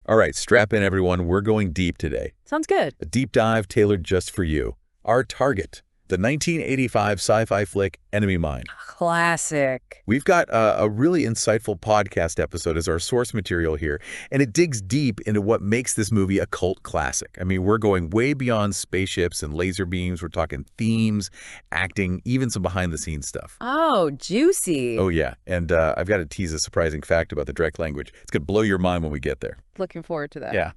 All right, strap in, everyone. We're going deep today. Sounds good. A deep dive tailored just for you. Our target, the 1985 sci-fi flick Enemy Mine. Classic. We've got a really insightful podcast episode as our source material here, and it digs deep into what makes this movie a cult classic. I mean, we're going way beyond spaceships and laser beams. We're talking themes, acting, even some behind-the-scenes stuff. Oh, juicy. Oh, yeah. And I've got to tease a surprising fact about the direct language. It's going to blow your mind when we get there. Looking forward to that. Yeah.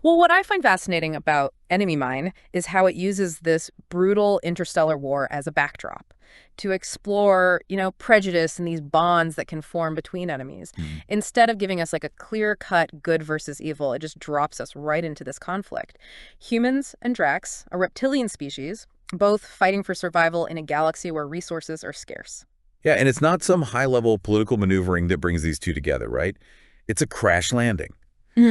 Well, what I find fascinating about Enemy Mine is how it uses this brutal interstellar war as a backdrop to explore, prejudice and these bonds that can form between enemies. Instead of giving us like a clear-cut good versus evil, it just drops us right into this conflict. Humans and Drax, a reptilian species, both fighting for survival in a galaxy where resources are scarce. Yeah, and it's not some high-level political maneuvering that brings these two together, right? It's a crash landing.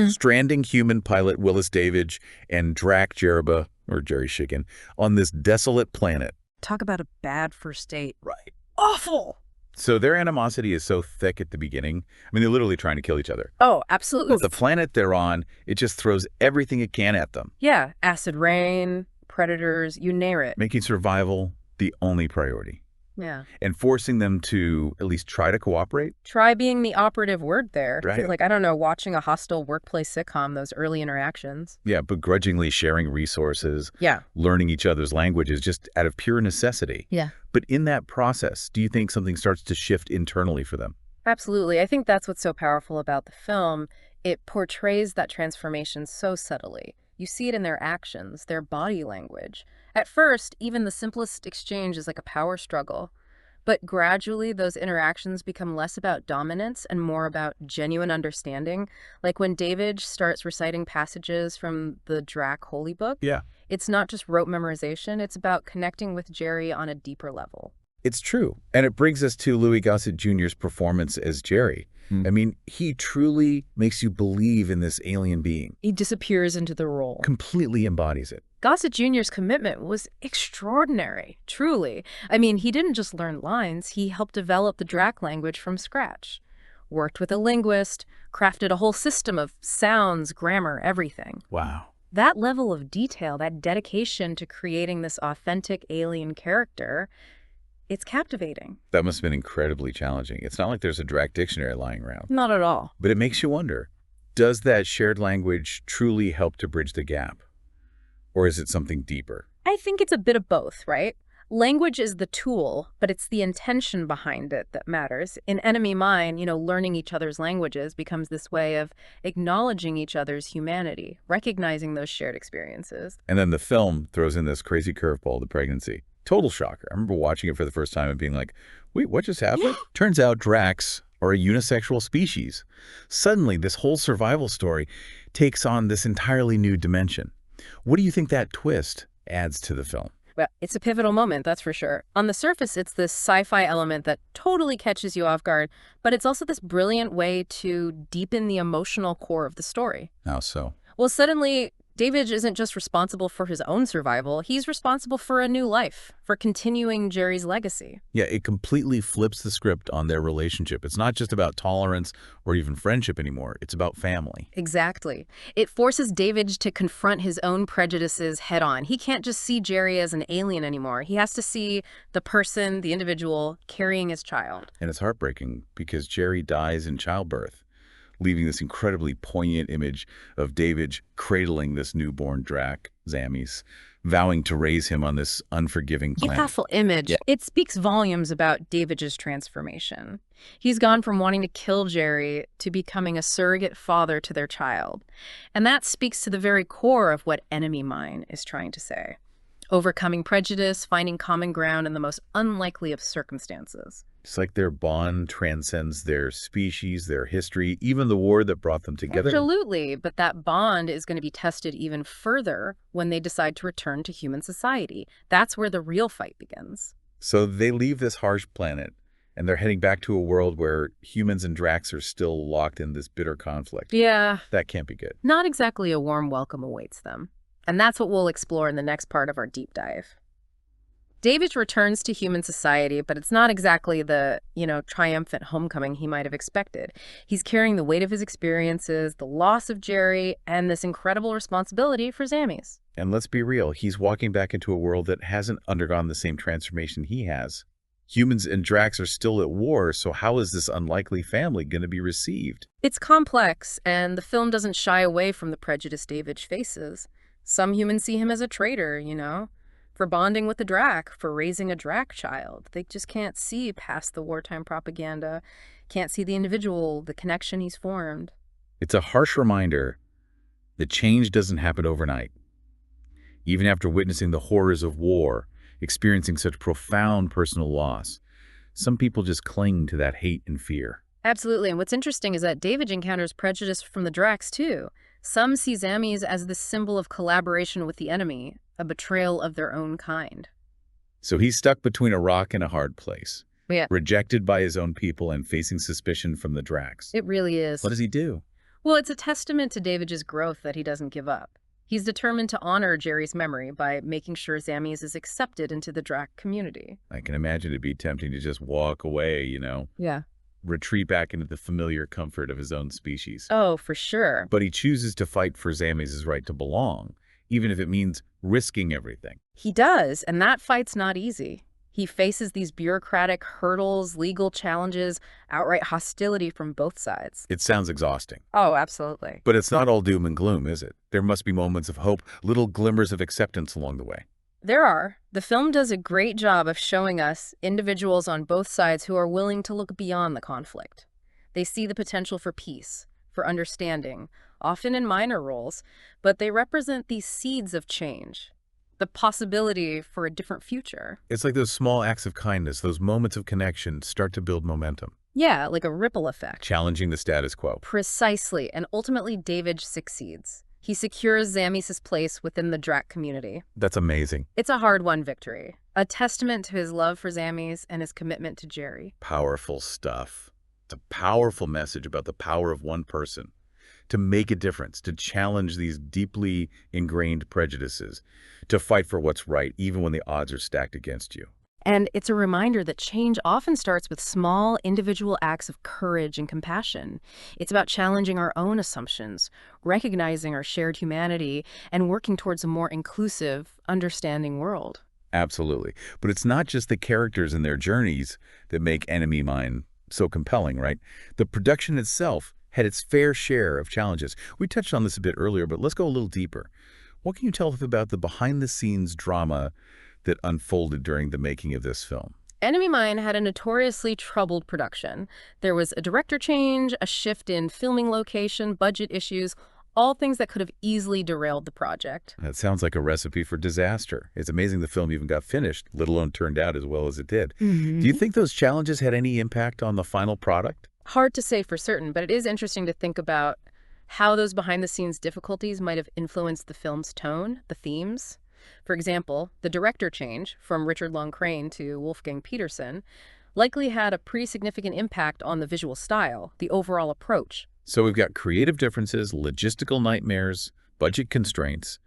Stranding human pilot Willis Davidge and Drac Jereba, or Jerry Shiggin, on this desolate planet. Talk about a bad first date. Right. Awful! So their animosity is so thick at the beginning. I mean, they're literally trying to kill each other. Oh, absolutely. The planet they're on, it just throws everything it can at them. Yeah, acid rain, predators, you name it. Making survival the only priority. Yeah. And forcing them to at least try to cooperate. Try being the operative word there. Right. Like, I don't know, watching a hostile workplace sitcom, those early interactions. Yeah, begrudgingly sharing resources. Yeah. Learning each other's languages just out of pure necessity. Yeah. But in that process, do you think something starts to shift internally for them? Absolutely. I think that's what's so powerful about the film. It portrays that transformation so subtly. You see it in their actions, their body language. At first, even the simplest exchange is like a power struggle. But gradually, those interactions become less about dominance and more about genuine understanding. Like when David starts reciting passages from the Drac Holy Book. Yeah. It's not just rote memorization, it's about connecting with Jerry on a deeper level. It's true. And it brings us to Louis Gossett Jr.'s performance as Jerry. I mean, he truly makes you believe in this alien being. He disappears into the role. Completely embodies it. Gossett Jr.'s commitment was extraordinary, truly. I mean, he didn't just learn lines, he helped develop the Drac language from scratch. Worked with a linguist, crafted a whole system of sounds, grammar, everything. Wow. That level of detail, that dedication to creating this authentic alien character, it's captivating. That must have been incredibly challenging. It's not like there's a Drac dictionary lying around. Not at all. But it makes you wonder, does that shared language truly help to bridge the gap? Or is it something deeper? I think it's a bit of both, right? Language is the tool, but it's the intention behind it that matters. In Enemy Mine, learning each other's languages becomes this way of acknowledging each other's humanity, recognizing those shared experiences. And then the film throws in this crazy curveball, the pregnancy. Total shocker. I remember watching it for the first time and being like, wait, what just happened? Turns out Dracs are a unisexual species. Suddenly, this whole survival story takes on this entirely new dimension. What do you think that twist adds to the film? Well, it's a pivotal moment, that's for sure. On the surface, it's this sci-fi element that totally catches you off guard, but it's also this brilliant way to deepen the emotional core of the story. How so? Well, suddenly, David isn't just responsible for his own survival, he's responsible for a new life, for continuing Jerry's legacy. Yeah, it completely flips the script on their relationship. It's not just about tolerance or even friendship anymore. It's about family. Exactly. It forces David to confront his own prejudices head on. He can't just see Jerry as an alien anymore. He has to see the person, the individual, carrying his child. And it's heartbreaking because Jerry dies in childbirth, leaving this incredibly poignant image of David cradling this newborn Drac, Zammies, vowing to raise him on this unforgiving planet. Beautiful image. Yeah. It speaks volumes about David's transformation. He's gone from wanting to kill Jerry to becoming a surrogate father to their child. And that speaks to the very core of what Enemy Mine is trying to say. Overcoming prejudice, finding common ground in the most unlikely of circumstances. It's like their bond transcends their species, their history, even the war that brought them together. Absolutely, but that bond is going to be tested even further when they decide to return to human society. That's where the real fight begins. So they leave this harsh planet, and they're heading back to a world where humans and Dracs are still locked in this bitter conflict. Yeah. That can't be good. Not exactly a warm welcome awaits them. And that's what we'll explore in the next part of our deep dive. David returns to human society, but it's not exactly the, triumphant homecoming he might have expected. He's carrying the weight of his experiences, the loss of Jerry, and this incredible responsibility for Zammy's. And let's be real, he's walking back into a world that hasn't undergone the same transformation he has. Humans and Drax are still at war, so how is this unlikely family going to be received? It's complex, and the film doesn't shy away from the prejudice David faces. Some humans see him as a traitor, for bonding with the Drac, for raising a Drac child. They just can't see past the wartime propaganda, can't see the individual, the connection he's formed. It's a harsh reminder that change doesn't happen overnight. Even after witnessing the horrors of war, experiencing such profound personal loss, some people just cling to that hate and fear. Absolutely, and what's interesting is that David encounters prejudice from the Dracs, too. Some see Zammy's as the symbol of collaboration with the enemy, a betrayal of their own kind. So he's stuck between a rock and a hard place, Yeah, rejected by his own people and facing suspicion from the Dracs. it really is. What does he do? Well, it's a testament to David's growth that he doesn't give up. He's determined to honor Jerry's memory by making sure Zammy's is accepted into the Drac community. I can imagine it'd be tempting to just walk away, Yeah. retreat back into the familiar comfort of his own species. Oh, for sure. But he chooses to fight for Zammy's right to belong, even if it means risking everything. He does, and that fight's not easy. He faces these bureaucratic hurdles, legal challenges, outright hostility from both sides. It sounds exhausting. Oh, absolutely. But it's not all doom and gloom, is it? There must be moments of hope, little glimmers of acceptance along the way. There are. The film does a great job of showing us individuals on both sides who are willing to look beyond the conflict. They see the potential for peace, for understanding, often in minor roles, but they represent these seeds of change, the possibility for a different future. It's like those small acts of kindness, those moments of connection start to build momentum, Yeah, like a ripple effect. challenging the status quo. Precisely, and ultimately David succeeds. He secures Zammy's place within the Drac community. That's amazing. It's a hard-won victory, a testament to his love for Zammy's and his commitment to Jerry. Powerful stuff. It's a powerful message about the power of one person to make a difference, to challenge these deeply ingrained prejudices, to fight for what's right, even when the odds are stacked against you. And it's a reminder that change often starts with small individual acts of courage and compassion. It's about challenging our own assumptions, recognizing our shared humanity, and working towards a more inclusive, understanding world. Absolutely. But it's not just the characters and their journeys that make Enemy Mine so compelling, right? The production itself had its fair share of challenges. We touched on this a bit earlier, but let's go a little deeper. What can you tell us about the behind-the-scenes drama that unfolded during the making of this film? Enemy Mine had a notoriously troubled production. There was a director change, a shift in filming location, budget issues, all things that could have easily derailed the project. That sounds like a recipe for disaster. It's amazing the film even got finished, let alone turned out as well as it did. Do you think those challenges had any impact on the final product? Hard to say for certain, but it is interesting to think about how those behind-the-scenes difficulties might have influenced the film's tone, the themes. For example, the director change from Richard Long Crane to Wolfgang Peterson likely had a pretty significant impact on the visual style, the overall approach. So we've got creative differences, logistical nightmares, budget constraints,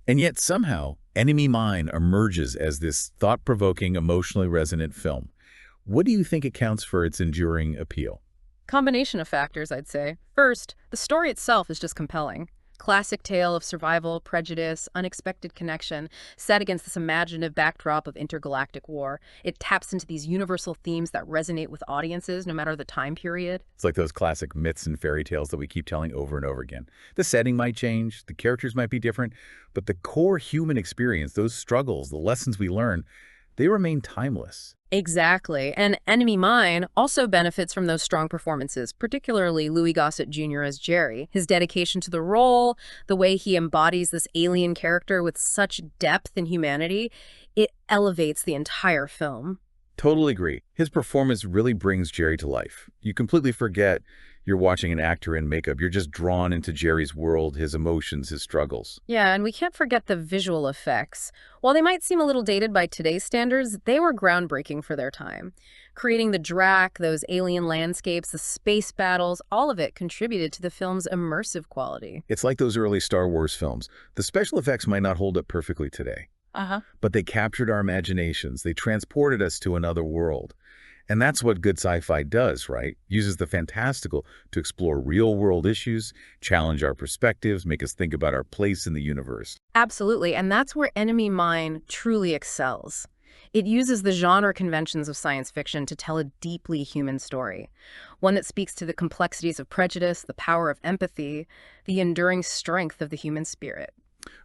and yet somehow Enemy Mine emerges as this thought-provoking, emotionally resonant film. What do you think accounts for its enduring appeal? Combination of factors, I'd say. First, the story itself is just compelling. Classic tale of survival, prejudice, unexpected connection, set against this imaginative backdrop of intergalactic war. It taps into these universal themes that resonate with audiences, no matter the time period. It's like those classic myths and fairy tales that we keep telling over and over again. The setting might change, the characters might be different, but the core human experience, those struggles, the lessons we learn, they remain timeless. Exactly. And Enemy Mine also benefits from those strong performances, particularly Louis Gossett Jr. as Jerry. His dedication to the role, the way he embodies this alien character with such depth and humanity, it elevates the entire film. Totally agree. His performance really brings Jerry to life. You completely forget you're watching an actor in makeup. You're just drawn into Jerry's world, his emotions, his struggles. Yeah, and we can't forget the visual effects. While they might seem a little dated by today's standards, they were groundbreaking for their time. Creating the Drac, those alien landscapes, the space battles, all of it contributed to the film's immersive quality. It's like those early Star Wars films. The special effects might not hold up perfectly today, Uh-huh. But they captured our imaginations. They transported us to another world. And that's what good sci-fi does, right? Uses the fantastical to explore real-world issues, challenge our perspectives, make us think about our place in the universe. Absolutely, and that's where Enemy Mine truly excels. It uses the genre conventions of science fiction to tell a deeply human story, one that speaks to the complexities of prejudice, the power of empathy, the enduring strength of the human spirit.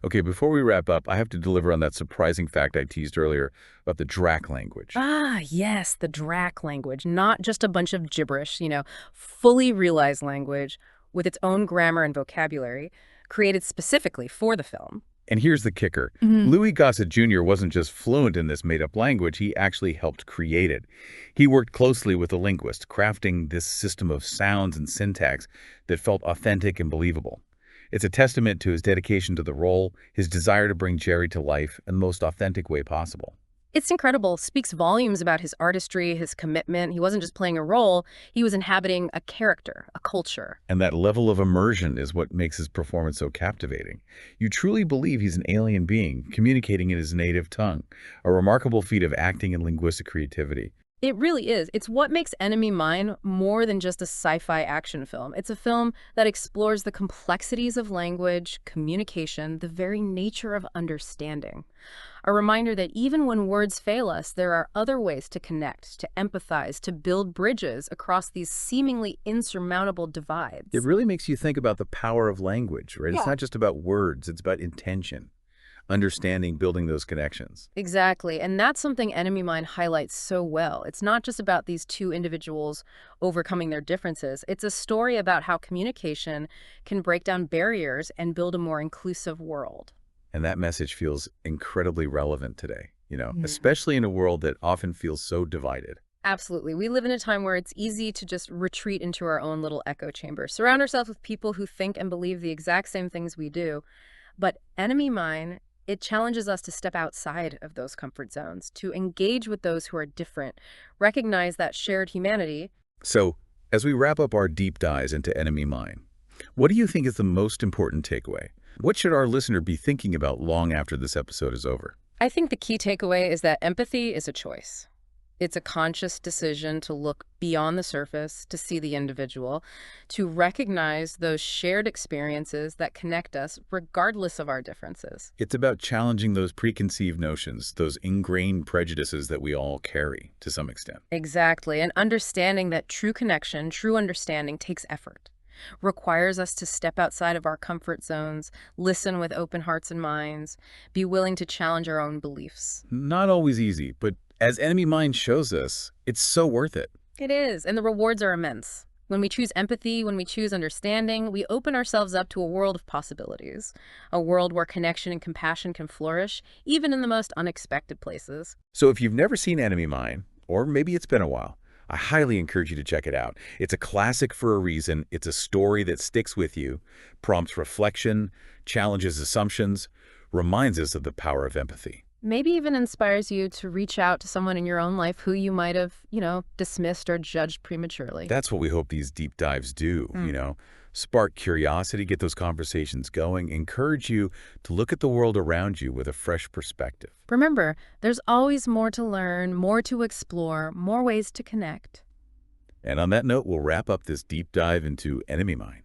Okay, before we wrap up, I have to deliver on that surprising fact I teased earlier about the Drac language. Ah, yes, the Drac language, not just a bunch of gibberish, fully realized language with its own grammar and vocabulary, created specifically for the film. And here's the kicker. Mhm. Louis Gossett Jr. wasn't just fluent in this made-up language, he actually helped create it. He worked closely with a linguist, crafting this system of sounds and syntax that felt authentic and believable. It's a testament to his dedication to the role, his desire to bring Jerry to life in the most authentic way possible. It's incredible, speaks volumes about his artistry, his commitment. He wasn't just playing a role, he was inhabiting a character, a culture. And that level of immersion is what makes his performance so captivating. You truly believe he's an alien being, communicating in his native tongue, a remarkable feat of acting and linguistic creativity. It really is. It's what makes Enemy Mine more than just a sci-fi action film. It's a film that explores the complexities of language, communication, the very nature of understanding. A reminder that even when words fail us, there are other ways to connect, to empathize, to build bridges across these seemingly insurmountable It divides. really makes you think about the power of language, right? It's Yeah. not just about words, it's about intention, understanding, building those connections. Exactly. And that's something Enemy Mine highlights so well. It's not just about these two individuals overcoming their differences. It's a story about how communication can break down barriers and build a more inclusive world. And that message feels incredibly relevant today, Mhm. especially in a world that often feels so divided. Absolutely. We live in a time where it's easy to just retreat into our own little echo chamber, surround ourselves with people who think and believe the exact same things we do. But Enemy Mine, it challenges us to step outside of those comfort zones, to engage with those who are different, recognize that shared humanity. So, as we wrap up our deep dives into Enemy Mine, what do you think is the most important takeaway? What should our listener be thinking about long after this episode is over? I think the key takeaway is that empathy is a choice. It's a conscious decision to look beyond the surface, to see the individual, to recognize those shared experiences that connect us regardless of our differences. It's about challenging those preconceived notions, those ingrained prejudices that we all carry to some extent. Exactly, and understanding that true connection, true understanding takes effort, requires us to step outside of our comfort zones, listen with open hearts and minds, be willing to challenge our own beliefs. Not always easy, but as Enemy Mine shows us, it's so worth it. It is, and the rewards are immense. When we choose empathy, when we choose understanding, we open ourselves up to a world of possibilities, a world where connection and compassion can flourish, even in the most unexpected places. So if you've never seen Enemy Mine, or maybe it's been a while, I highly encourage you to check it out. It's a classic for a reason. It's a story that sticks with you, prompts reflection, challenges assumptions, reminds us of the power of empathy. Maybe even inspires you to reach out to someone in your own life who you might have, dismissed or judged prematurely. That's what we hope these deep dives do, Mm. Spark curiosity, get those conversations going, encourage you to look at the world around you with a fresh perspective. Remember, there's always more to learn, more to explore, more ways to connect. And on that note, we'll wrap up this deep dive into Enemy Mine.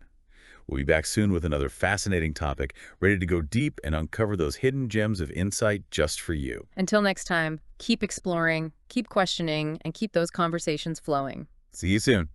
We'll be back soon with another fascinating topic, ready to go deep and uncover those hidden gems of insight just for you. Until next time, keep exploring, keep questioning, and keep those conversations flowing. See you soon.